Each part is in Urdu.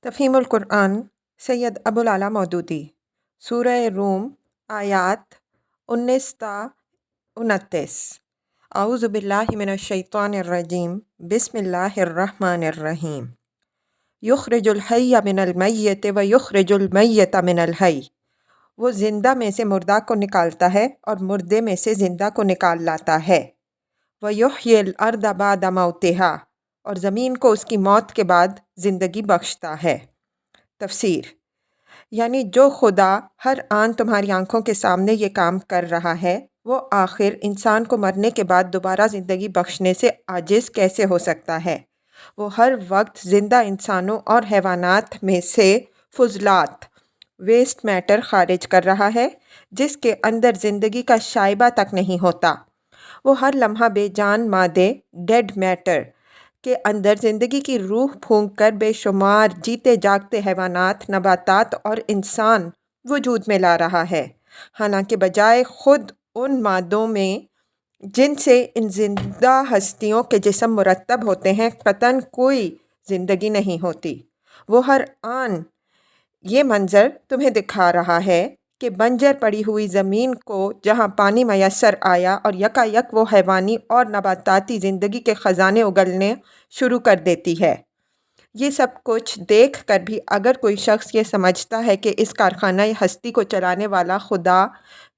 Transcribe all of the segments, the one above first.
تفہیم القرآن سید ابو العلا مودودی سورہ روم آیات 19 تا 29 اعوذ باللہ من الشیطان الرجیم بسم اللہ الرحمن الرحیم یخرج الحی من المیت و یخرج المیت من الحی، وہ زندہ میں سے مردہ کو نکالتا ہے اور مردے میں سے زندہ کو نکال لاتا ہے۔ وَيُحْيِي الْأَرْضَ بَعْدَ مَوْتِهَا، اور زمین کو اس کی موت کے بعد زندگی بخشتا ہے۔ تفسیر: یعنی جو خدا ہر آن تمہاری آنکھوں کے سامنے یہ کام کر رہا ہے، وہ آخر انسان کو مرنے کے بعد دوبارہ زندگی بخشنے سے عاجز کیسے ہو سکتا ہے؟ وہ ہر وقت زندہ انسانوں اور حیوانات میں سے فضلات ویسٹ میٹر خارج کر رہا ہے جس کے اندر زندگی کا شائبہ تک نہیں ہوتا۔ وہ ہر لمحہ بے جان مادے ڈیڈ میٹر کے اندر زندگی کی روح پھونک کر بے شمار جیتے جاگتے حیوانات، نباتات اور انسان وجود میں لا رہا ہے، حالانکہ بجائے خود ان مادوں میں جن سے ان زندہ ہستیوں کے جسم مرتب ہوتے ہیں قطعاً کوئی زندگی نہیں ہوتی۔ وہ ہر آن یہ منظر تمہیں دکھا رہا ہے کہ بنجر پڑی ہوئی زمین کو جہاں پانی میسر آیا اور یکا یک وہ حیوانی اور نباتاتی زندگی کے خزانے اگلنے شروع کر دیتی ہے۔ یہ سب کچھ دیکھ کر بھی اگر کوئی شخص یہ سمجھتا ہے کہ اس کارخانہ ہستی کو چلانے والا خدا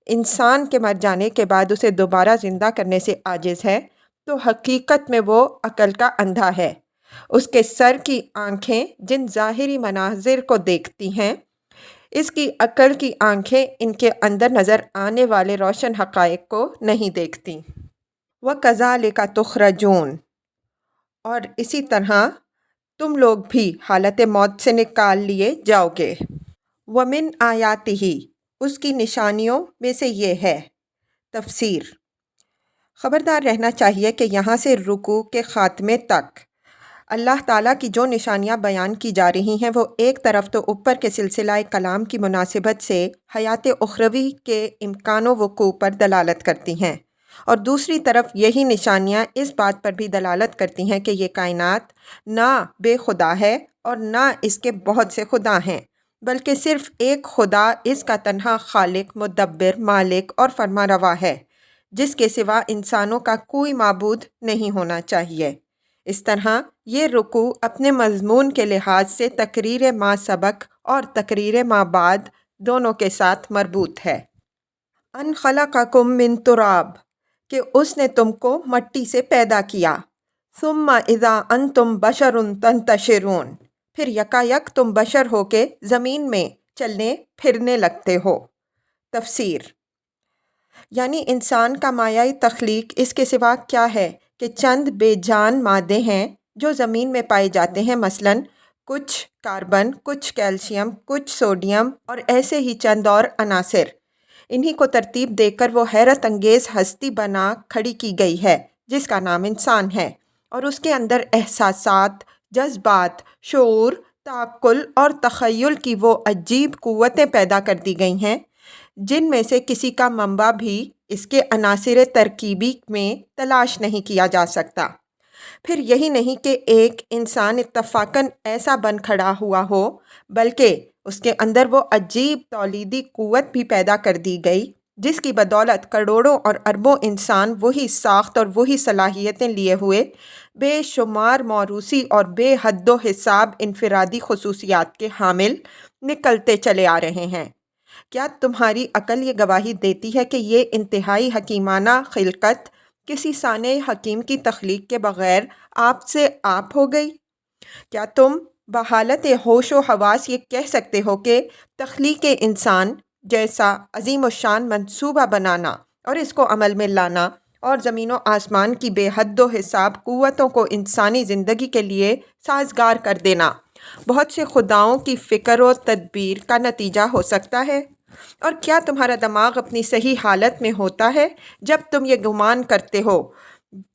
انسان کے مر جانے کے بعد اسے دوبارہ زندہ کرنے سے عاجز ہے، تو حقیقت میں وہ عقل کا اندھا ہے۔ اس کے سر کی آنکھیں جن ظاہری مناظر کو دیکھتی ہیں، اس کی عقل کی آنکھیں ان کے اندر نظر آنے والے روشن حقائق کو نہیں دیکھتی۔ وَكَذَلِكَ تُخْرَجُونَ، اور اسی طرح تم لوگ بھی حالت موت سے نکال لیے جاؤ گے۔ وَمِنْ آیَاتِهِ، اس کی نشانیوں میں سے یہ ہے۔ تفسیر: خبردار رہنا چاہیے کہ یہاں سے رکوع کے خاتمے تک اللہ تعالیٰ کی جو نشانیاں بیان کی جا رہی ہیں وہ ایک طرف تو اوپر کے سلسلہ کلام کی مناسبت سے حیات اخروی کے امکان و وقوع پر دلالت کرتی ہیں، اور دوسری طرف یہی نشانیاں اس بات پر بھی دلالت کرتی ہیں کہ یہ کائنات نہ بے خدا ہے اور نہ اس کے بہت سے خدا ہیں، بلکہ صرف ایک خدا اس کا تنہا خالق، مدبر، مالک اور فرما روا ہے، جس کے سوا انسانوں کا کوئی معبود نہیں ہونا چاہیے۔ اس طرح یہ رکوع اپنے مضمون کے لحاظ سے تقریر ما سبق اور تقریر ما بعد دونوں کے ساتھ مربوط ہے۔ ان خلقکم من تراب، کہ اس نے تم کو مٹی سے پیدا کیا۔ ثم اذا انتم بشر تنتشرون، پھر یکا یک تم بشر ہو کے زمین میں چلنے پھرنے لگتے ہو۔ تفسیر: یعنی انسان کا مایۂ تخلیق اس کے سوا کیا ہے کہ چند بے جان مادے ہیں جو زمین میں پائے جاتے ہیں، مثلاً کچھ کاربن، کچھ کیلشیم، کچھ سوڈیم اور ایسے ہی چند اور عناصر۔ انہی کو ترتیب دے کر وہ حیرت انگیز ہستی بنا کھڑی کی گئی ہے جس کا نام انسان ہے، اور اس کے اندر احساسات، جذبات، شعور، تعقل اور تخیل کی وہ عجیب قوتیں پیدا کر دی گئی ہیں جن میں سے کسی کا منبع بھی اس کے عناصر ترکیبی میں تلاش نہیں کیا جا سکتا۔ پھر یہی نہیں کہ ایک انسان اتفاقاً ایسا بن کھڑا ہوا ہو، بلکہ اس کے اندر وہ عجیب تولیدی قوت بھی پیدا کر دی گئی جس کی بدولت کروڑوں اور اربوں انسان وہی ساخت اور وہی صلاحیتیں لیے ہوئے بے شمار موروثی اور بے حد و حساب انفرادی خصوصیات کے حامل نکلتے چلے آ رہے ہیں۔ کیا تمہاری عقل یہ گواہی دیتی ہے کہ یہ انتہائی حکیمانہ خلقت کسی صانع حکیم کی تخلیق کے بغیر آپ سے آپ ہو گئی؟ کیا تم بحالت ہوش و حواس یہ کہہ سکتے ہو کہ تخلیق انسان جیسا عظیم الشان منصوبہ بنانا اور اس کو عمل میں لانا اور زمین و آسمان کی بے حد و حساب قوتوں کو انسانی زندگی کے لیے سازگار کر دینا بہت سے خداؤں کی فکر و تدبیر کا نتیجہ ہو سکتا ہے؟ اور کیا تمہارا دماغ اپنی صحیح حالت میں ہوتا ہے جب تم یہ گمان کرتے ہو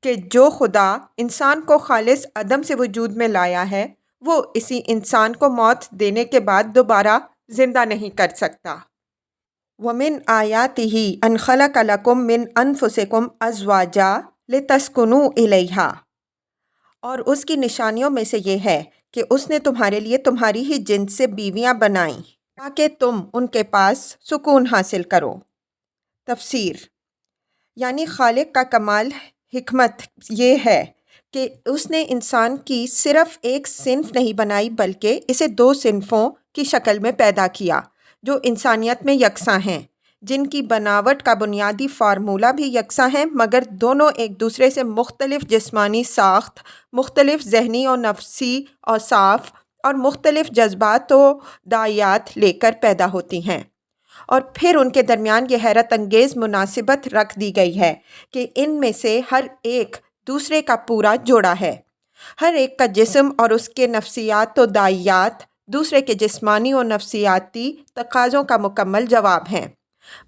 کہ جو خدا انسان کو خالص عدم سے وجود میں لایا ہے وہ اسی انسان کو موت دینے کے بعد دوبارہ زندہ نہیں کر سکتا؟ وَمِنْ آیَاتِهِ أَنْ خَلَقَ لَكُم مِّنْ أَنفُسِكُمْ أَزْوَاجًا لِتَسْكُنُوا إِلَيْهَا، اور اس کی نشانیوں میں سے یہ ہے کہ اس نے تمہارے لیے تمہاری ہی جنس سے بیویاں بنائیں تاکہ تم ان کے پاس سکون حاصل کرو۔ تفسیر: یعنی خالق کا کمال حکمت یہ ہے کہ اس نے انسان کی صرف ایک صنف نہیں بنائی بلکہ اسے دو صنفوں کی شکل میں پیدا کیا جو انسانیت میں یکساں ہیں، جن کی بناوٹ کا بنیادی فارمولہ بھی یکساں ہے، مگر دونوں ایک دوسرے سے مختلف جسمانی ساخت، مختلف ذہنی و نفسی اوصاف اور مختلف جذبات و داعیات لے کر پیدا ہوتی ہیں۔ اور پھر ان کے درمیان یہ حیرت انگیز مناسبت رکھ دی گئی ہے کہ ان میں سے ہر ایک دوسرے کا پورا جوڑا ہے۔ ہر ایک کا جسم اور اس کے نفسیات و داعیات دوسرے کے جسمانی و نفسیاتی تقاضوں کا مکمل جواب ہیں۔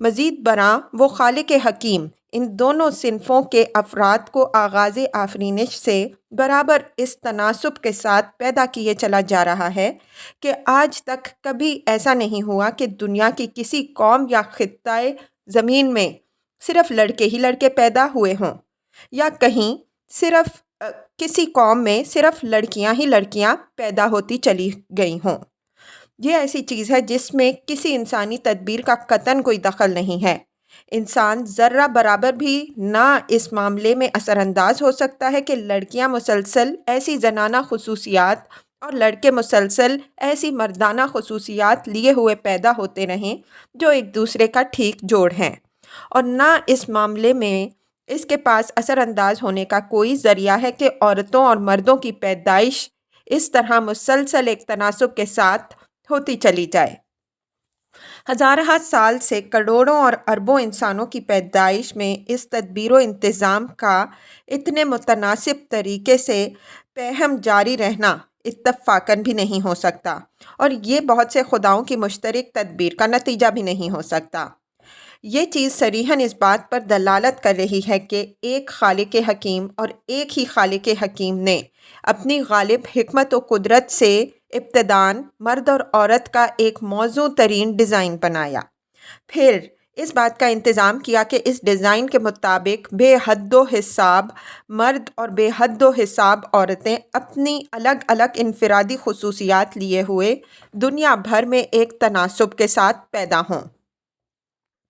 مزید برآں وہ خالق حکیم ان دونوں صنفوں کے افراد کو آغاز آفرینش سے برابر اس تناسب کے ساتھ پیدا کیے چلا جا رہا ہے کہ آج تک کبھی ایسا نہیں ہوا کہ دنیا کی کسی قوم یا خطۂ زمین میں صرف لڑکے ہی لڑکے پیدا ہوئے ہوں، یا کہیں صرف کسی قوم میں صرف لڑکیاں ہی لڑکیاں پیدا ہوتی چلی گئی ہوں۔ یہ ایسی چیز ہے جس میں کسی انسانی تدبیر کا قطعاً کوئی دخل نہیں ہے۔ انسان ذرہ برابر بھی نہ اس معاملے میں اثر انداز ہو سکتا ہے کہ لڑکیاں مسلسل ایسی زنانہ خصوصیات اور لڑکے مسلسل ایسی مردانہ خصوصیات لیے ہوئے پیدا ہوتے رہیں جو ایک دوسرے کا ٹھیک جوڑ ہیں، اور نہ اس معاملے میں اس کے پاس اثر انداز ہونے کا کوئی ذریعہ ہے کہ عورتوں اور مردوں کی پیدائش اس طرح مسلسل ایک تناسب کے ساتھ ہوتی چلی جائے۔ ہزارہ سال سے کروڑوں اور اربوں انسانوں کی پیدائش میں اس تدبیر و انتظام کا اتنے متناسب طریقے سے پہم جاری رہنا اتفاقاً بھی نہیں ہو سکتا، اور یہ بہت سے خداؤں کی مشترک تدبیر کا نتیجہ بھی نہیں ہو سکتا۔ یہ چیز صریحاً اس بات پر دلالت کر رہی ہے کہ ایک خالق حکیم اور ایک ہی خالق حکیم نے اپنی غالب حکمت و قدرت سے ابتداً مرد اور عورت کا ایک موزوں ترین ڈیزائن بنایا، پھر اس بات کا انتظام کیا کہ اس ڈیزائن کے مطابق بے حد و حساب مرد اور بے حد و حساب عورتیں اپنی الگ الگ انفرادی خصوصیات لیے ہوئے دنیا بھر میں ایک تناسب کے ساتھ پیدا ہوں۔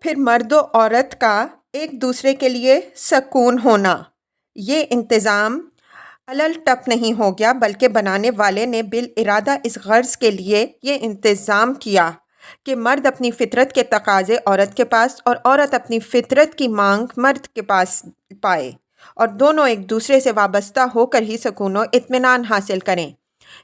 پھر مرد و عورت کا ایک دوسرے کے لیے سکون ہونا۔ یہ انتظام علل ٹپ نہیں ہو گیا، بلکہ بنانے والے نے بالارادہ اس غرض کے لیے یہ انتظام کیا کہ مرد اپنی فطرت کے تقاضے عورت کے پاس اور عورت اپنی فطرت کی مانگ مرد کے پاس پائے، اور دونوں ایک دوسرے سے وابستہ ہو کر ہی سکون و اطمینان حاصل کریں۔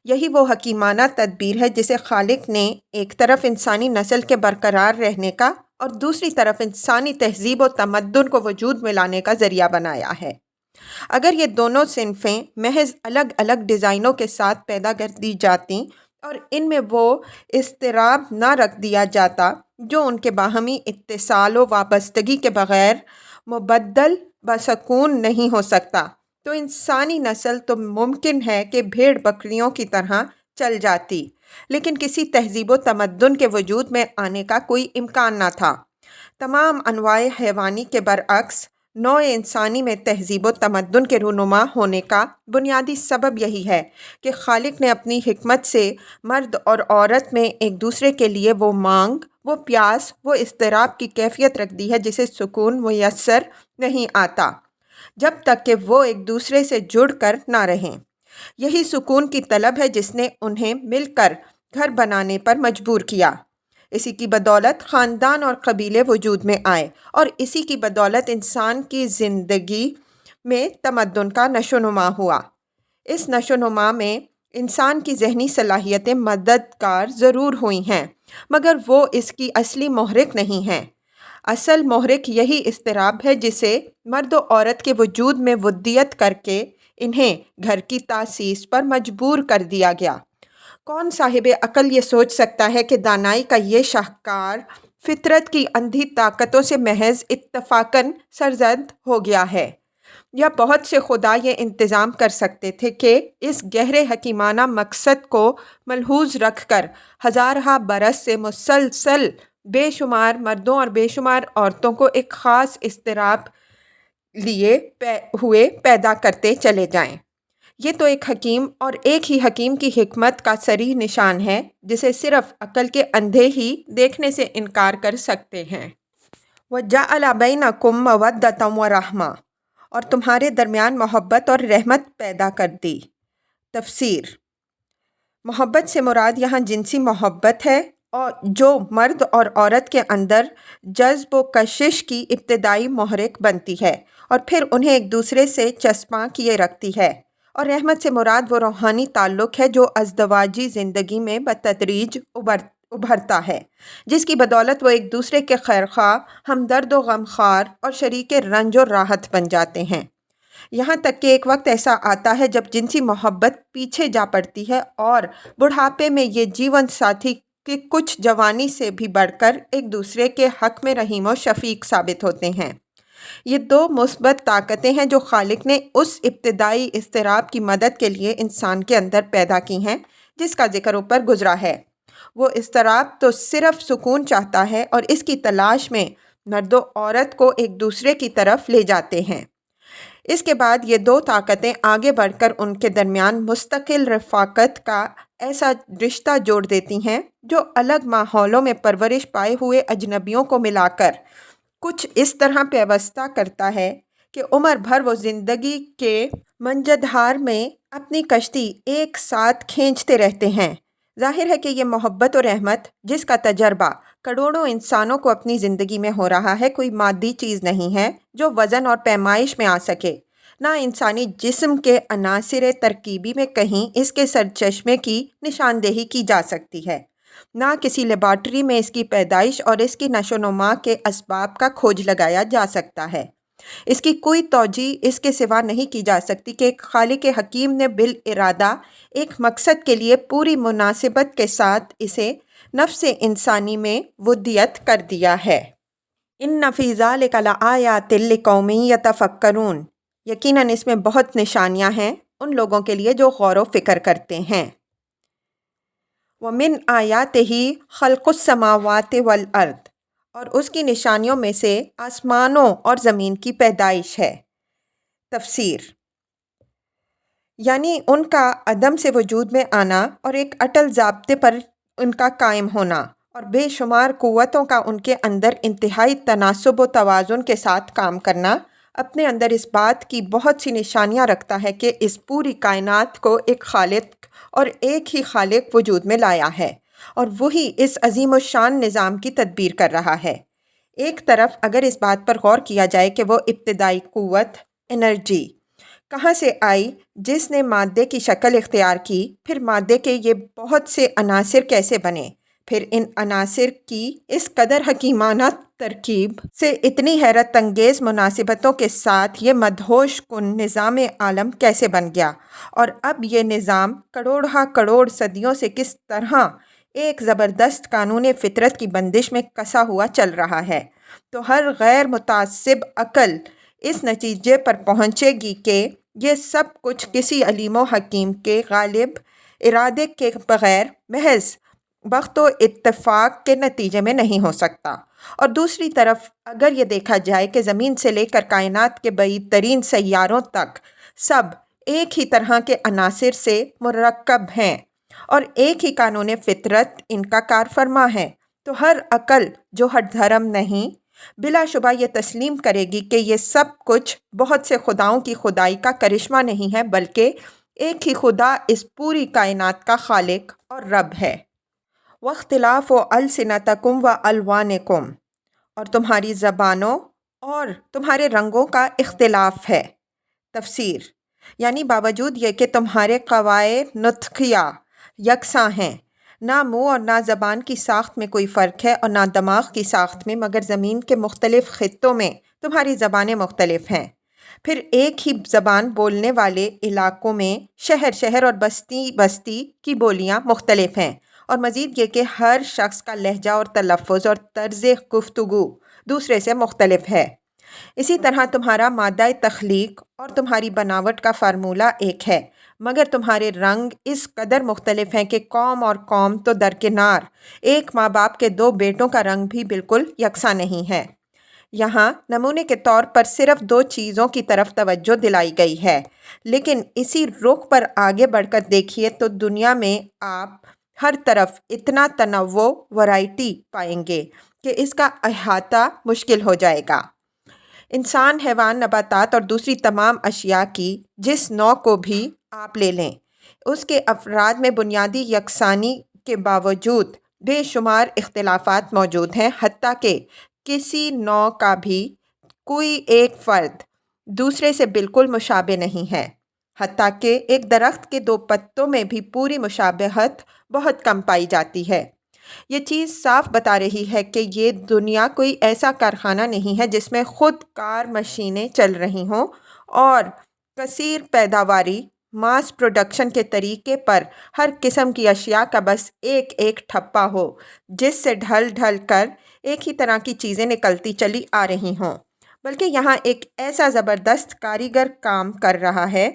یہی وہ حکیمانہ تدبیر ہے جسے خالق نے ایک طرف انسانی نسل کے برقرار رہنے کا اور دوسری طرف انسانی تہذیب و تمدن کو وجود میں لانے کا ذریعہ بنایا ہے۔ اگر یہ دونوں صنفیں محض الگ الگ ڈیزائنوں کے ساتھ پیدا کر دی جاتیں اور ان میں وہ اضطراب نہ رکھ دیا جاتا جو ان کے باہمی اتصال و وابستگی کے بغیر مبدل بسکون نہیں ہو سکتا، تو انسانی نسل تو ممکن ہے کہ بھیڑ بکریوں کی طرح چل جاتی، لیکن کسی تہذیب و تمدن کے وجود میں آنے کا کوئی امکان نہ تھا۔ تمام انواع حیوانی کے برعکس نوع انسانی میں تہذیب و تمدن کے رونما ہونے کا بنیادی سبب یہی ہے کہ خالق نے اپنی حکمت سے مرد اور عورت میں ایک دوسرے کے لیے وہ مانگ، وہ پیاس، وہ اضطراب کی کیفیت رکھ دی ہے جسے سکون میسر نہیں آتا جب تک کہ وہ ایک دوسرے سے جڑ کر نہ رہیں۔ یہی سکون کی طلب ہے جس نے انہیں مل کر گھر بنانے پر مجبور کیا۔ اسی کی بدولت خاندان اور قبیلے وجود میں آئے، اور اسی کی بدولت انسان کی زندگی میں تمدن کا نشو و نما ہوا۔ اس نشو و نما میں انسان کی ذہنی صلاحیتیں مددگار ضرور ہوئی ہیں، مگر وہ اس کی اصلی محرک نہیں ہیں۔ اصل محرک یہی اضطراب ہے جسے مرد و عورت کے وجود میں ودیت کر کے انہیں گھر کی تاسیس پر مجبور کر دیا گیا۔ کون صاحب عقل یہ سوچ سکتا ہے کہ دانائی کا یہ شاہکار فطرت کی اندھی طاقتوں سے محض اتفاقاً سرزد ہو گیا ہے؟ یا بہت سے خدا یہ انتظام کر سکتے تھے کہ اس گہرے حکیمانہ مقصد کو ملحوظ رکھ کر ہزارہ برس سے مسلسل بے شمار مردوں اور بے شمار عورتوں کو ایک خاص اضطراب لیے ہوئے پیدا کرتے چلے جائیں۔ یہ تو ایک حکیم اور ایک ہی حکیم کی حکمت کا صریح نشان ہے جسے صرف عقل کے اندھے ہی دیکھنے سے انکار کر سکتے ہیں۔ وَجَعَلَ بَيْنَكُم مَّوَدَّةً وَرَحْمَةً، اور تمہارے درمیان محبت اور رحمت پیدا کر دی۔ تفسیر: محبت سے مراد یہاں جنسی محبت ہے اور جو مرد اور عورت کے اندر جذب و کشش کی ابتدائی محرک بنتی ہے اور پھر انہیں ایک دوسرے سے چسپاں کیے رکھتی ہے، اور رحمت سے مراد وہ روحانی تعلق ہے جو ازدواجی زندگی میں بتدریج ابھرتا ہے، جس کی بدولت وہ ایک دوسرے کے خیرخواہ، ہمدرد و غمخوار اور شریک رنج و راحت بن جاتے ہیں۔ یہاں تک کہ ایک وقت ایسا آتا ہے جب جنسی محبت پیچھے جا پڑتی ہے اور بڑھاپے میں یہ جیون ساتھی کے کچھ جوانی سے بھی بڑھ کر ایک دوسرے کے حق میں رحیم و شفیق ثابت ہوتے ہیں۔ یہ دو مثبت طاقتیں ہیں جو خالق نے اس ابتدائی اضطراب کی مدد کے لیے انسان کے اندر پیدا کی ہیں جس کا ذکر اوپر گزرا ہے۔ وہ اضطراب تو صرف سکون چاہتا ہے اور اس کی تلاش میں مرد و عورت کو ایک دوسرے کی طرف لے جاتے ہیں۔ اس کے بعد یہ دو طاقتیں آگے بڑھ کر ان کے درمیان مستقل رفاقت کا ایسا رشتہ جوڑ دیتی ہیں جو الگ ماحولوں میں پرورش پائے ہوئے اجنبیوں کو ملا کر کچھ اس طرح پیوستہ کرتا ہے کہ عمر بھر وہ زندگی کے منجدہار میں اپنی کشتی ایک ساتھ کھینچتے رہتے ہیں۔ ظاہر ہے کہ یہ محبت و رحمت جس کا تجربہ کروڑوں انسانوں کو اپنی زندگی میں ہو رہا ہے کوئی مادی چیز نہیں ہے جو وزن اور پیمائش میں آ سکے۔ نہ انسانی جسم کے عناصر ترکیبی میں کہیں اس کے سرچشمے کی نشاندہی کی جا سکتی ہے، نہ کسی لیبارٹری میں اس کی پیدائش اور اس کی نشو و نما کے اسباب کا کھوج لگایا جا سکتا ہے۔ اس کی کوئی توجیہ اس کے سوا نہیں کی جا سکتی کہ ایک خالق حکیم نے بالارادہ ایک مقصد کے لیے پوری مناسبت کے ساتھ اسے نفس انسانی میں ودیت کر دیا ہے۔ اِنَّ فِی ذَلِکَ لَآیَاتٍ لِقَوْمٍ یَتَفَکَّرُونَ، یقیناً اس میں بہت نشانیاں ہیں ان لوگوں کے لیے جو غور و فکر کرتے ہیں۔ وَمِنْ آیَاتِهِ خَلْقُ السَّمَاوَاتِ وَالْأَرْضِ، اور اس کی نشانیوں میں سے آسمانوں اور زمین کی پیدائش ہے۔ تفسیر: یعنی ان کا عدم سے وجود میں آنا اور ایک اٹل ضابطے پر ان کا قائم ہونا اور بے شمار قوتوں کا ان کے اندر انتہائی تناسب و توازن کے ساتھ کام کرنا اپنے اندر اس بات کی بہت سی نشانیاں رکھتا ہے کہ اس پوری کائنات کو ایک خالق اور ایک ہی خالق وجود میں لایا ہے اور وہی اس عظیم الشان نظام کی تدبیر کر رہا ہے۔ ایک طرف اگر اس بات پر غور کیا جائے کہ وہ ابتدائی قوت، انرجی کہاں سے آئی جس نے مادے کی شکل اختیار کی، پھر مادے کے یہ بہت سے عناصر کیسے بنے، پھر ان عناصر کی اس قدر حکیمانہ ترکیب سے اتنی حیرت انگیز مناسبتوں کے ساتھ یہ مدہوش کن نظام عالم کیسے بن گیا، اور اب یہ نظام کروڑہا کروڑ صدیوں سے کس طرح ایک زبردست قانون فطرت کی بندش میں کسا ہوا چل رہا ہے، تو ہر غیر متعصب عقل اس نتیجے پر پہنچے گی کہ یہ سب کچھ کسی علیم و حکیم کے غالب ارادے کے بغیر محض بخت و اتفاق کے نتیجے میں نہیں ہو سکتا۔ اور دوسری طرف اگر یہ دیکھا جائے کہ زمین سے لے کر کائنات کے بعید ترین سیاروں تک سب ایک ہی طرح کے عناصر سے مرکب ہیں اور ایک ہی قانون فطرت ان کا کار فرما ہے، تو ہر عقل جو ہٹ دھرم نہیں بلا شبہ یہ تسلیم کرے گی کہ یہ سب کچھ بہت سے خداؤں کی خدائی کا کرشمہ نہیں ہے بلکہ ایک ہی خدا اس پوری کائنات کا خالق اور رب ہے۔ وَاخْتِلَافُ أَلْسِنَتِكُمْ وَأَلْوَانِكُمْ، اور تمہاری زبانوں اور تمہارے رنگوں کا اختلاف ہے۔ تفسیر: یعنی باوجود یہ کہ تمہارے قواعد نطقیہ یکساں ہیں، نہ منہ اور نہ زبان کی ساخت میں کوئی فرق ہے اور نہ دماغ کی ساخت میں، مگر زمین کے مختلف خطوں میں تمہاری زبانیں مختلف ہیں۔ پھر ایک ہی زبان بولنے والے علاقوں میں شہر شہر اور بستی بستی کی بولیاں مختلف ہیں، اور مزید یہ کہ ہر شخص کا لہجہ اور تلفظ اور طرز گفتگو دوسرے سے مختلف ہے۔ اسی طرح تمہارا مادہ تخلیق اور تمہاری بناوٹ کا فارمولہ ایک ہے، مگر تمہارے رنگ اس قدر مختلف ہیں کہ قوم اور قوم تو درکنار، ایک ماں باپ کے دو بیٹوں کا رنگ بھی بالکل یکساں نہیں ہے۔ یہاں نمونے کے طور پر صرف 2 چیزوں کی طرف توجہ دلائی گئی ہے، لیکن اسی رخ پر آگے بڑھ کر دیکھیے تو دنیا میں آپ ہر طرف اتنا تنوع ورائٹی پائیں گے کہ اس کا احاطہ مشکل ہو جائے گا۔ انسان، حیوان، نباتات اور دوسری تمام اشیاء کی جس نوع کو بھی آپ لے لیں، اس کے افراد میں بنیادی یکسانی کے باوجود بے شمار اختلافات موجود ہیں، حتیٰ کہ کسی نوع کا بھی کوئی ایک فرد دوسرے سے بالکل مشابہ نہیں ہے، حتیٰ کہ ایک درخت کے 2 پتوں میں بھی پوری مشابہت بہت کم پائی جاتی ہے۔ یہ چیز صاف بتا رہی ہے کہ یہ دنیا کوئی ایسا کارخانہ نہیں ہے جس میں خود کار مشینیں چل رہی ہوں اور کثیر پیداواری ماس پروڈکشن کے طریقے پر ہر قسم کی اشیاء کا بس ایک ایک ٹھپا ہو، جس سے ڈھل ڈھل کر ایک ہی طرح کی چیزیں نکلتی چلی آ رہی ہوں، بلکہ یہاں ایک ایسا زبردست کاریگر کام کر رہا ہے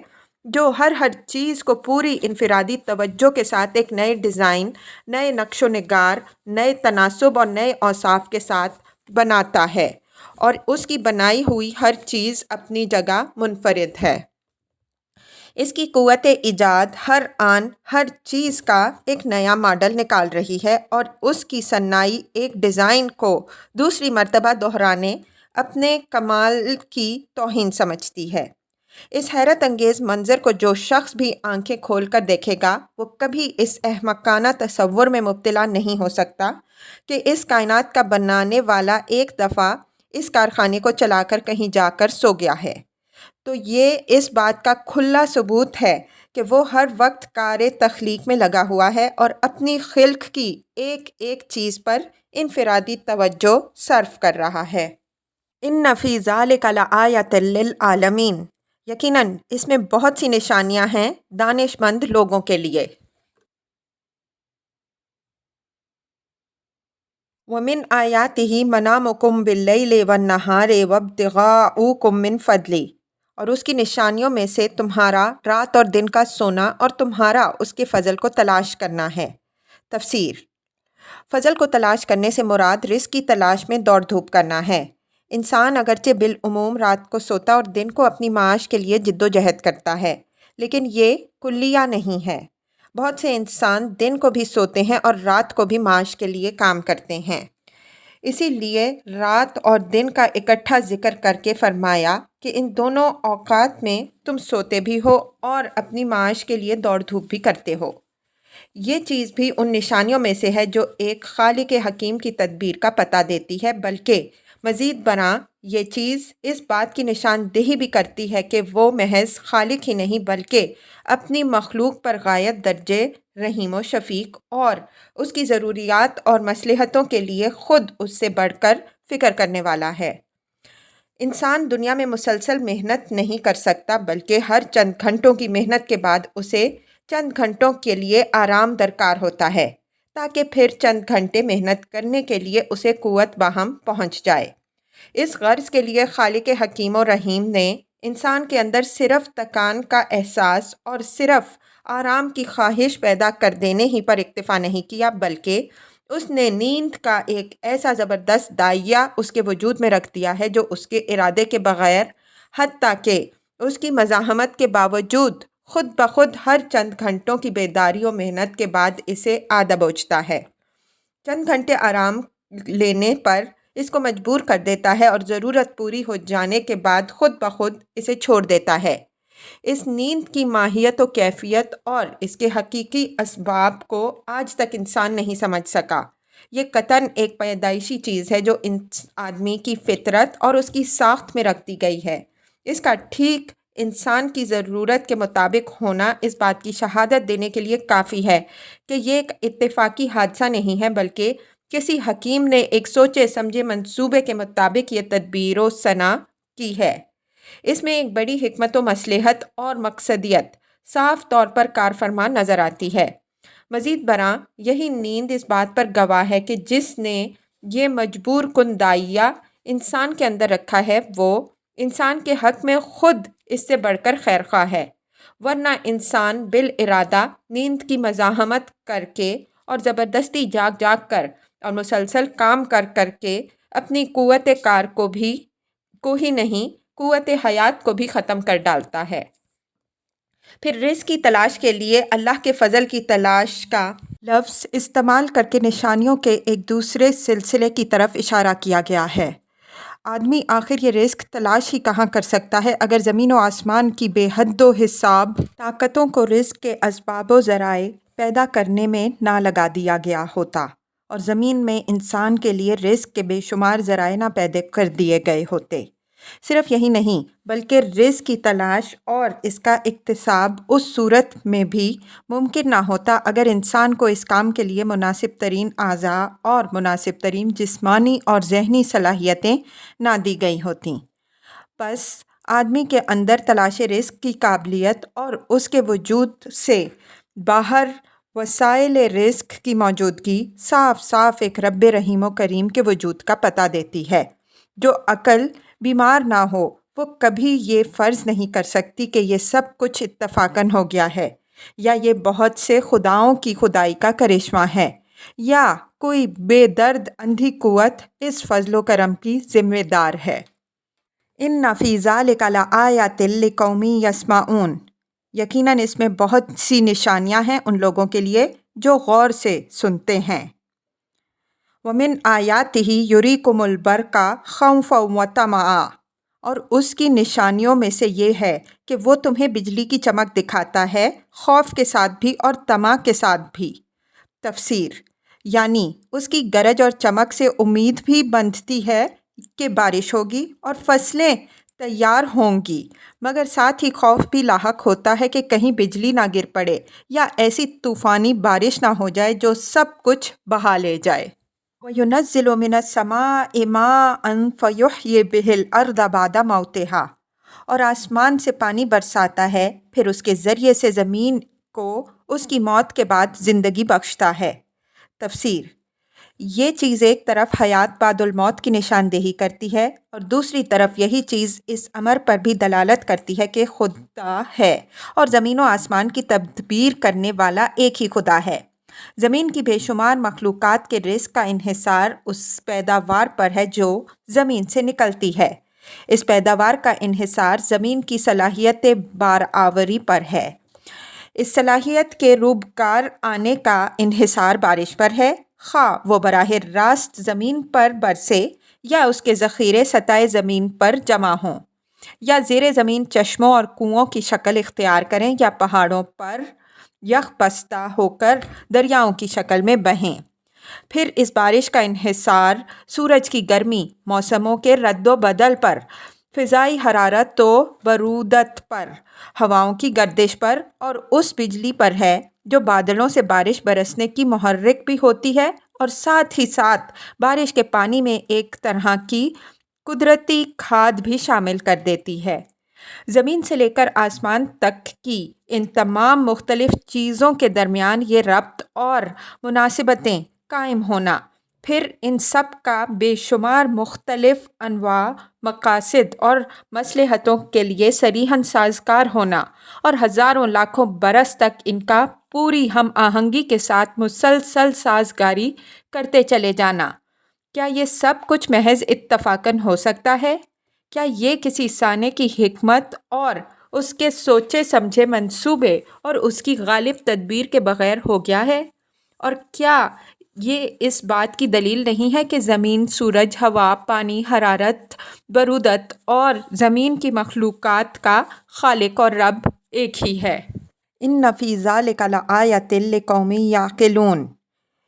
جو ہر چیز کو پوری انفرادی توجہ کے ساتھ ایک نئے ڈیزائن، نئے نقش و نگار، نئے تناسب اور نئے اوصاف کے ساتھ بناتا ہے، اور اس کی بنائی ہوئی ہر چیز اپنی جگہ منفرد ہے۔ اس کی قوت ایجاد ہر آن ہر چیز کا ایک نیا ماڈل نکال رہی ہے اور اس کی صناعی ایک ڈیزائن کو دوسری مرتبہ دہرانے اپنے کمال کی توہین سمجھتی ہے۔ اس حیرت انگیز منظر کو جو شخص بھی آنکھیں کھول کر دیکھے گا، وہ کبھی اس احمقانہ تصور میں مبتلا نہیں ہو سکتا کہ اس کائنات کا بنانے والا ایک دفعہ اس کارخانے کو چلا کر کہیں جا کر سو گیا ہے۔ تو یہ اس بات کا کھلا ثبوت ہے کہ وہ ہر وقت کار تخلیق میں لگا ہوا ہے اور اپنی خلق کی ایک ایک چیز پر انفرادی توجہ صرف کر رہا ہے۔ ان فی ذالک لآیۃ للعالمین، یقیناً اس میں بہت سی نشانیاں ہیں دانش مند لوگوں کے لیے۔ وَمِنْ آیَاتِهِ مَنَامُکُم بِاللیلِ وَالنَّہَارِ وَابْتِغَاؤکم مِّن فَضْلِهِ، اور اس کی نشانیوں میں سے تمہارا رات اور دن کا سونا اور تمہارا اس کے فضل کو تلاش کرنا ہے۔ تفسیر: فضل کو تلاش کرنے سے مراد رزق کی تلاش میں دوڑ دھوپ کرنا ہے۔ انسان اگرچہ بالعموم رات کو سوتا اور دن کو اپنی معاش کے لیے جد و جہد کرتا ہے، لیکن یہ کلیہ نہیں ہے۔ بہت سے انسان دن کو بھی سوتے ہیں اور رات کو بھی معاش کے لیے کام کرتے ہیں۔ اسی لیے رات اور دن کا اکٹھا ذکر کر کے فرمایا کہ ان دونوں اوقات میں تم سوتے بھی ہو اور اپنی معاش کے لیے دوڑ دھوپ بھی کرتے ہو۔ یہ چیز بھی ان نشانیوں میں سے ہے جو ایک خالق حکیم کی تدبیر کا پتہ دیتی ہے، بلکہ مزید برآں یہ چیز اس بات کی نشاندہی بھی کرتی ہے کہ وہ محض خالق ہی نہیں بلکہ اپنی مخلوق پر غایت درجے رحیم و شفیق اور اس کی ضروریات اور مصلحتوں کے لیے خود اس سے بڑھ کر فکر کرنے والا ہے۔ انسان دنیا میں مسلسل محنت نہیں کر سکتا، بلکہ ہر چند گھنٹوں کی محنت کے بعد اسے چند گھنٹوں کے لیے آرام درکار ہوتا ہے، تاکہ پھر چند گھنٹے محنت کرنے کے لیے اسے قوت باہم پہنچ جائے۔ اس غرض کے لیے خالق حکیم و رحیم نے انسان کے اندر صرف تکان کا احساس اور صرف آرام کی خواہش پیدا کر دینے ہی پر اکتفا نہیں کیا، بلکہ اس نے نیند کا ایک ایسا زبردست داعیہ اس کے وجود میں رکھ دیا ہے جو اس کے ارادے کے بغیر، حتیٰ کہ اس کی مزاحمت کے باوجود، خود بخود ہر چند گھنٹوں کی بیداری و محنت کے بعد اسے آ دبوچتا ہے۔ چند گھنٹے آرام لینے پر اس کو مجبور کر دیتا ہے اور ضرورت پوری ہو جانے کے بعد خود بخود اسے چھوڑ دیتا ہے۔ اس نیند کی ماہیت و کیفیت اور اس کے حقیقی اسباب کو آج تک انسان نہیں سمجھ سکا۔ یہ قطعاً ایک پیدائشی چیز ہے جو آدمی کی فطرت اور اس کی ساخت میں رکھ دی گئی ہے۔ اس کا ٹھیک انسان کی ضرورت کے مطابق ہونا اس بات کی شہادت دینے کے لیے کافی ہے کہ یہ ایک اتفاقی حادثہ نہیں ہے، بلکہ کسی حکیم نے ایک سوچے سمجھے منصوبے کے مطابق یہ تدبیر و صنع کی ہے۔ اس میں ایک بڑی حکمت و مصلحت اور مقصدیت صاف طور پر کار فرما نظر آتی ہے۔ مزید برآں یہی نیند اس بات پر گواہ ہے کہ جس نے یہ مجبور کن داعیہ انسان کے اندر رکھا ہے، وہ انسان کے حق میں خود اس سے بڑھ کر خیر خواہ ہے، ورنہ انسان بالارادہ نیند کی مزاحمت کر کے اور زبردستی جاگ جاگ کر اور مسلسل کام کر کر کے اپنی قوت کار کو ہی نہیں، قوت حیات کو بھی ختم کر ڈالتا ہے۔ پھر رزق کی تلاش کے لیے اللہ کے فضل کی تلاش کا لفظ استعمال کر کے نشانیوں کے ایک دوسرے سلسلے کی طرف اشارہ کیا گیا ہے۔ آدمی آخر یہ رزق تلاش ہی کہاں کر سکتا ہے اگر زمین و آسمان کی بے حد و حساب طاقتوں کو رزق کے اسباب و ذرائع پیدا کرنے میں نہ لگا دیا گیا ہوتا، اور زمین میں انسان کے لیے رزق کے بے شمار ذرائع نہ پیدا کر دیے گئے ہوتے۔ صرف یہی نہیں بلکہ رزق کی تلاش اور اس کا اکتساب اس صورت میں بھی ممکن نہ ہوتا اگر انسان کو اس کام کے لیے مناسب ترین اعضاء اور مناسب ترین جسمانی اور ذہنی صلاحیتیں نہ دی گئی ہوتیں۔ بس آدمی کے اندر تلاش رزق کی قابلیت اور اس کے وجود سے باہر وسائل رزق کی موجودگی صاف صاف ایک رب رحیم و کریم کے وجود کا پتہ دیتی ہے۔ جو عقل بیمار نہ ہو وہ کبھی یہ فرض نہیں کر سکتی کہ یہ سب کچھ اتفاقاً ہو گیا ہے، یا یہ بہت سے خداؤں کی خدائی کا کرشمہ ہے، یا کوئی بے درد اندھی قوت اس فضل و کرم کی ذمہ دار ہے۔ ان فی ذالک لآیات لقوم یسمعون، یقیناً اس میں بہت سی نشانیاں ہیں ان لوگوں کے لیے جو غور سے سنتے ہیں۔ وَمِنْ آیاتہ یُریکُمُ الْبَرْقَ خَوْفًا وَطَمَعًا، اور اس کی نشانیوں میں سے یہ ہے کہ وہ تمہیں بجلی کی چمک دکھاتا ہے، خوف کے ساتھ بھی اور طمع کے ساتھ بھی۔ تفسیر، یعنی اس کی گرج اور چمک سے امید بھی بندھتی ہے کہ بارش ہوگی اور فصلیں تیار ہوں گی، مگر ساتھ ہی خوف بھی لاحق ہوتا ہے کہ کہیں بجلی نہ گر پڑے یا ایسی طوفانی بارش نہ ہو جائے جو سب کچھ بہا لے جائے۔ وَيُنَزِّلُ مِنَ السَّمَاءِ مَاءً فَيُحْيِي بِهِ الْأَرْضَ بَعْدَ مَوْتِهَا، اور آسمان سے پانی برساتا ہے پھر اس کے ذریعے سے زمین کو اس کی موت کے بعد زندگی بخشتا ہے۔ تفسیر، یہ چیز ایک طرف حیات بعد الموت کی نشاندہی کرتی ہے اور دوسری طرف یہی چیز اس امر پر بھی دلالت کرتی ہے کہ خدا ہے اور زمین و آسمان کی تدبیر کرنے والا ایک ہی خدا ہے۔ زمین کی بے شمار مخلوقات کے رزق کا انحصار اس پیداوار پر ہے جو زمین سے نکلتی ہے۔ اس پیداوار کا انحصار زمین کی صلاحیت بارآوری پر ہے۔ اس صلاحیت کے روبگار آنے کا انحصار بارش پر ہے، خواہ وہ براہ راست زمین پر برسے یا اس کے ذخیرے سطح زمین پر جمع ہوں، یا زیر زمین چشموں اور کنووں کی شکل اختیار کریں یا پہاڑوں پر یخ بستہ ہو کر دریاؤں کی شکل میں بہیں۔ پھر اس بارش کا انحصار سورج کی گرمی، موسموں کے رد و بدل پر، فضائی حرارت و برودت پر، ہواؤں کی گردش پر اور اس بجلی پر ہے جو بادلوں سے بارش برسنے کی محرک بھی ہوتی ہے اور ساتھ ہی ساتھ بارش کے پانی میں ایک طرح کی قدرتی کھاد بھی شامل کر دیتی ہے۔ زمین سے لے کر آسمان تک کی ان تمام مختلف چیزوں کے درمیان یہ ربط اور مناسبتیں قائم ہونا، پھر ان سب کا بے شمار مختلف انواع، مقاصد اور مصلحتوں کے لیے صریحاً سازگار ہونا، اور ہزاروں لاکھوں برس تک ان کا پوری ہم آہنگی کے ساتھ مسلسل سازگاری کرتے چلے جانا، کیا یہ سب کچھ محض اتفاقاً ہو سکتا ہے؟ کیا یہ کسی صانع کی حکمت اور اس کے سوچے سمجھے منصوبے اور اس کی غالب تدبیر کے بغیر ہو گیا ہے؟ اور کیا یہ اس بات کی دلیل نہیں ہے کہ زمین، سورج، ہوا، پانی، حرارت، برودت اور زمین کی مخلوقات کا خالق اور رب ایک ہی ہے؟ ان فی ذالک لآیات لقوم یعقلون،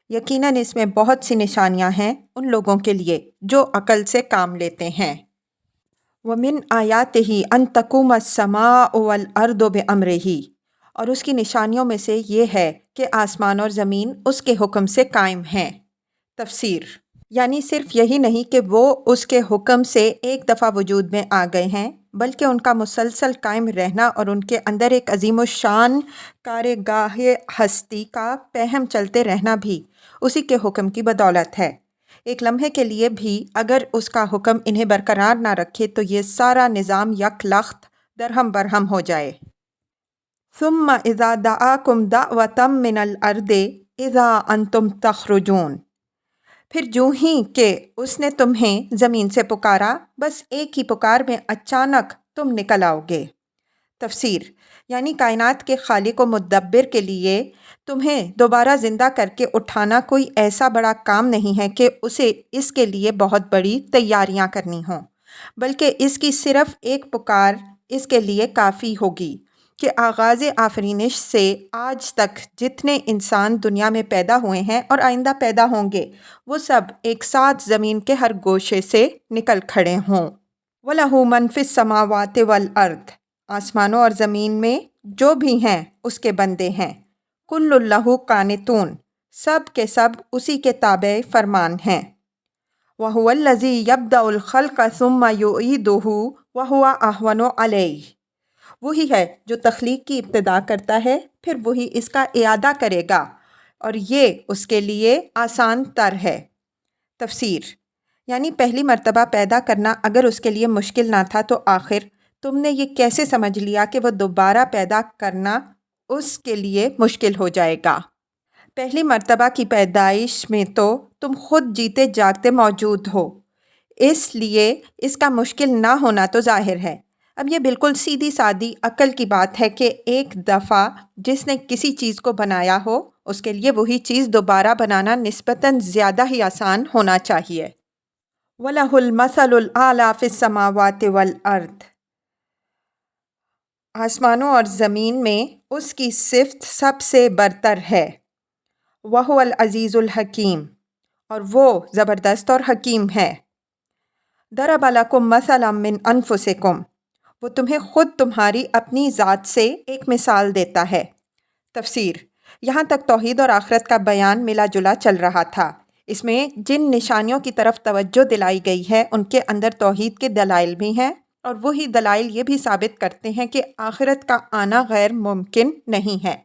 یقیناً اس میں بہت سی نشانیاں ہیں ان لوگوں کے لیے جو عقل سے کام لیتے ہیں۔ وَمِنْ آیاتہ أَن تَقُومَ السَّمَاءُ وَالْأَرْضُ بِأَمْرِهِ، اور اس کی نشانیوں میں سے یہ ہے کہ آسمان اور زمین اس کے حکم سے قائم ہیں۔ تفسیر، یعنی صرف یہی نہیں کہ وہ اس کے حکم سے ایک دفعہ وجود میں آ گئے ہیں، بلکہ ان کا مسلسل قائم رہنا اور ان کے اندر ایک عظیم الشان کارگاہ ہستی کا پہم چلتے رہنا بھی اسی کے حکم کی بدولت ہے۔ ایک لمحے کے لیے بھی اگر اس کا حکم انہیں برقرار نہ رکھے تو یہ سارا نظام یک لخت درہم برہم ہو جائے۔ ثم اذا دعاکم دعوة من الارض اذا انتم تخرجون، پھر جو ہی کہ اس نے تمہیں زمین سے پکارا، بس ایک ہی پکار میں اچانک تم نکل آؤ گے۔ تفسیر یعنی کائنات کے خالق و مدبر کے لیے تمہیں دوبارہ زندہ کر کے اٹھانا کوئی ایسا بڑا کام نہیں ہے کہ اسے اس کے لیے بہت بڑی تیاریاں کرنی ہوں، بلکہ اس کی صرف ایک پکار اس کے لیے کافی ہوگی کہ آغاز آفرینش سے آج تک جتنے انسان دنیا میں پیدا ہوئے ہیں اور آئندہ پیدا ہوں گے، وہ سب ایک ساتھ زمین کے ہر گوشے سے نکل کھڑے ہوں۔ وَلَهُ مَن فِي السَّمَاوَاتِ وَالْأَرْضِ، آسمانوں اور زمین میں جو بھی ہیں اس کے بندے ہیں۔ کُلٌّ لَهُ قانتون، سب کے سب اسی کے تابع فرمان ہیں۔ وَهُوَ الَّذِي يَبْدَأُ الْخَلْقَ ثُمَّ يُعِيدُهُ وَهُوَ أَهْوَنُ عَلَيْهِ، وہی ہے جو تخلیق کی ابتدا کرتا ہے، پھر وہی اس کا اعادہ کرے گا، اور یہ اس کے لیے آسان تر ہے۔ تفسیر یعنی پہلی مرتبہ پیدا کرنا اگر اس کے لیے مشکل نہ تھا تو آخر تم نے یہ کیسے سمجھ لیا کہ وہ دوبارہ پیدا کرنا اس کے لیے مشکل ہو جائے گا؟ پہلی مرتبہ کی پیدائش میں تو تم خود جیتے جاگتے موجود ہو، اس لیے اس کا مشکل نہ ہونا تو ظاہر ہے۔ اب یہ بالکل سیدھی سادی عقل کی بات ہے کہ ایک دفعہ جس نے کسی چیز کو بنایا ہو اس کے لیے وہی چیز دوبارہ بنانا نسبتاً زیادہ ہی آسان ہونا چاہیے۔ وَلَهُ الْمَثَلُ الْأَعْلَىٰ فِي السَّمَاوَاتِ وَالْأَرْضِ، آسمانوں اور زمین میں اس کی صفت سب سے برتر ہے۔ وَهُوَ الْعَزِيزُ الْحَكِيمُ، اور وہ زبردست اور حکیم ہے۔ ضَرَبَ لَكُم مَثَلًا مِّنْ أَنفُسِكُمْ، وہ تمہیں خود تمہاری اپنی ذات سے ایک مثال دیتا ہے۔ تفسیر یہاں تک توحید اور آخرت کا بیان ملا جلا چل رہا تھا۔ اس میں جن نشانیوں کی طرف توجہ دلائی گئی ہے ان کے اندر توحید کے دلائل بھی ہیں، اور وہی دلائل یہ بھی ثابت کرتے ہیں کہ آخرت کا آنا غیر ممکن نہیں ہے۔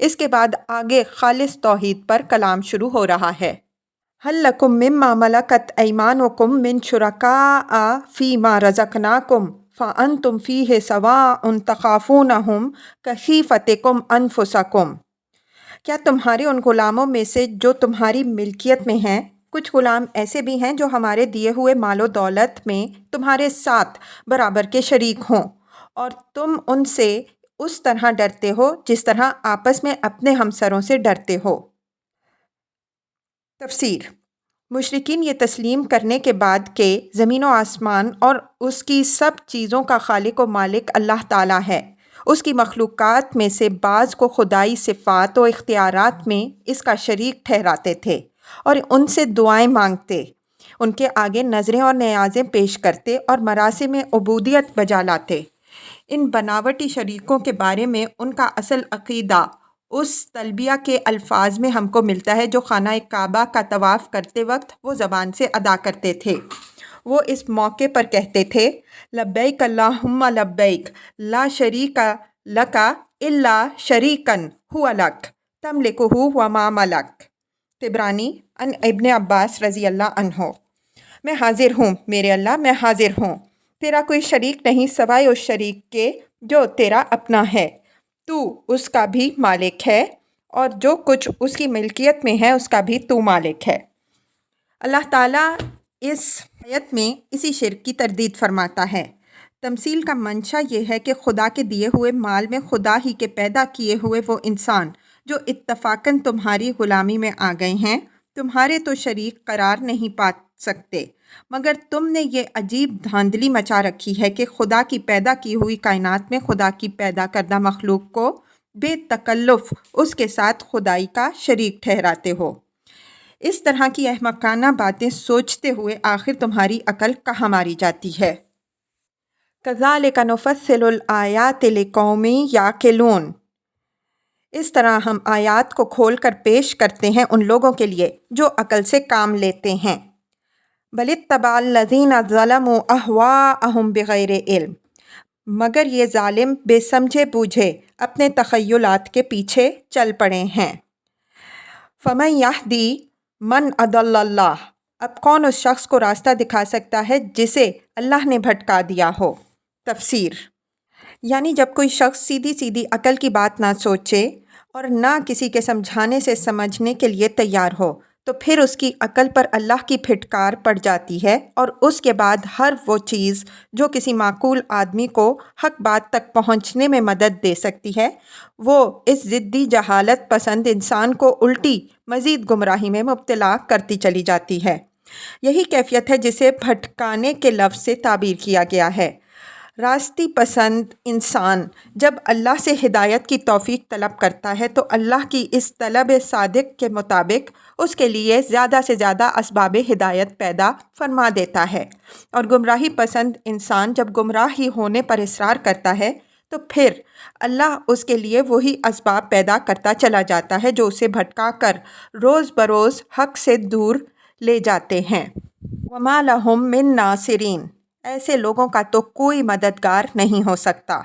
اس کے بعد آگے خالص توحید پر کلام شروع ہو رہا ہے۔ هَل لَكُم مِّمَّا مَلَكَتْ أَيْمَانُكُم مِّن شُرَكَاءَ فِيمَا رَزَقْنَاكُمْ فَأَنتُمْ فِيهِ سَوَاءٌ تَخَافُونَهُمْ كَخِيفَتِكُمْ أَنفُسَكُمْ، کیا تمہارے ان غلاموں میں سے جو تمہاری ملکیت میں ہیں کچھ غلام ایسے بھی ہیں جو ہمارے دیے ہوئے مال و دولت میں تمہارے ساتھ برابر کے شریک ہوں، اور تم ان سے اس طرح ڈرتے ہو جس طرح آپس میں اپنے ہمسروں سے ڈرتے ہو؟ تفسیر مشرکین یہ تسلیم کرنے کے بعد کہ زمین و آسمان اور اس کی سب چیزوں کا خالق و مالک اللہ تعالیٰ ہے، اس کی مخلوقات میں سے بعض کو خدائی صفات و اختیارات میں اس کا شریک ٹھہراتے تھے اور ان سے دعائیں مانگتے، ان کے آگے نظریں اور نیازیں پیش کرتے اور مراسم عبودیت بجا لاتے۔ ان بناوٹی شریکوں کے بارے میں ان کا اصل عقیدہ اس تلبیہ کے الفاظ میں ہم کو ملتا ہے جو خانہ کعبہ کا طواف کرتے وقت وہ زبان سے ادا کرتے تھے۔ وہ اس موقع پر کہتے تھے، لبیک اللہم لبیک لا شریک لک الا شریکن ہو لک تملکہ وما ملک۔ طبرانی ان ابن عباس رضی اللہ عنہ، میں حاضر ہوں میرے اللہ، میں حاضر ہوں، تیرا کوئی شریک نہیں سوائے اس شریک کے جو تیرا اپنا ہے، تو اس کا بھی مالک ہے، اور جو کچھ اس کی ملکیت میں ہے اس کا بھی تو مالک ہے۔ اللہ تعالیٰ اس آیت میں اسی شرک کی تردید فرماتا ہے۔ تمثیل کا منشا یہ ہے کہ خدا کے دیے ہوئے مال میں خدا ہی کے پیدا کیے ہوئے وہ انسان جو اتفاقاً تمہاری غلامی میں آ گئے ہیں، تمہارے تو شریک قرار نہیں پا سکتے، مگر تم نے یہ عجیب دھاندلی مچا رکھی ہے کہ خدا کی پیدا کی ہوئی کائنات میں خدا کی پیدا کردہ مخلوق کو بے تکلف اس کے ساتھ خدائی کا شریک ٹھہراتے ہو۔ اس طرح کی احمقانہ باتیں سوچتے ہوئے آخر تمہاری عقل کہاں ماری جاتی ہے؟ كَذَلِكَ نُفَصِّلُ الْآيَاتِ لِقَوْمٍ يَعْقِلُونَ، اس طرح ہم آیات کو کھول کر پیش کرتے ہیں ان لوگوں کے لیے جو عقل سے کام لیتے ہیں۔ بَلِ اتَّبَعَ الَّذِينَ ظَلَمُوا أَهْوَاءَهُمْ بِغَيْرِ عِلْمٍ، مگر یہ ظالم بے سمجھے بوجھے اپنے تخیلات کے پیچھے چل پڑے ہیں۔ فَمَن يَهْدِي مَنْ أَضَلَّ اللَّهُ، اب کون اس شخص کو راستہ دکھا سکتا ہے جسے اللہ نے بھٹکا دیا ہو؟ تفسیر یعنی جب کوئی شخص سیدھی سیدھی عقل کی بات نہ سوچے اور نہ کسی کے سمجھانے سے سمجھنے کے لیے تیار ہو تو پھر اس کی عقل پر اللہ کی پھٹکار پڑ جاتی ہے، اور اس کے بعد ہر وہ چیز جو کسی معقول آدمی کو حق بات تک پہنچنے میں مدد دے سکتی ہے، وہ اس ضدی جہالت پسند انسان کو الٹی مزید گمراہی میں مبتلا کرتی چلی جاتی ہے۔ یہی کیفیت ہے جسے بھٹکانے کے لفظ سے تعبیر کیا گیا ہے۔ راستی پسند انسان جب اللہ سے ہدایت کی توفیق طلب کرتا ہے تو اللہ کی اس طلب صادق کے مطابق اس کے لیے زیادہ سے زیادہ اسباب ہدایت پیدا فرما دیتا ہے، اور گمراہی پسند انسان جب گمراہی ہونے پر اصرار کرتا ہے تو پھر اللہ اس کے لیے وہی اسباب پیدا کرتا چلا جاتا ہے جو اسے بھٹکا کر روز بروز حق سے دور لے جاتے ہیں۔ وَمَا لَهُم مِّن نَاصِرِينَ، ایسے لوگوں کا تو کوئی مددگار نہیں ہو سکتا۔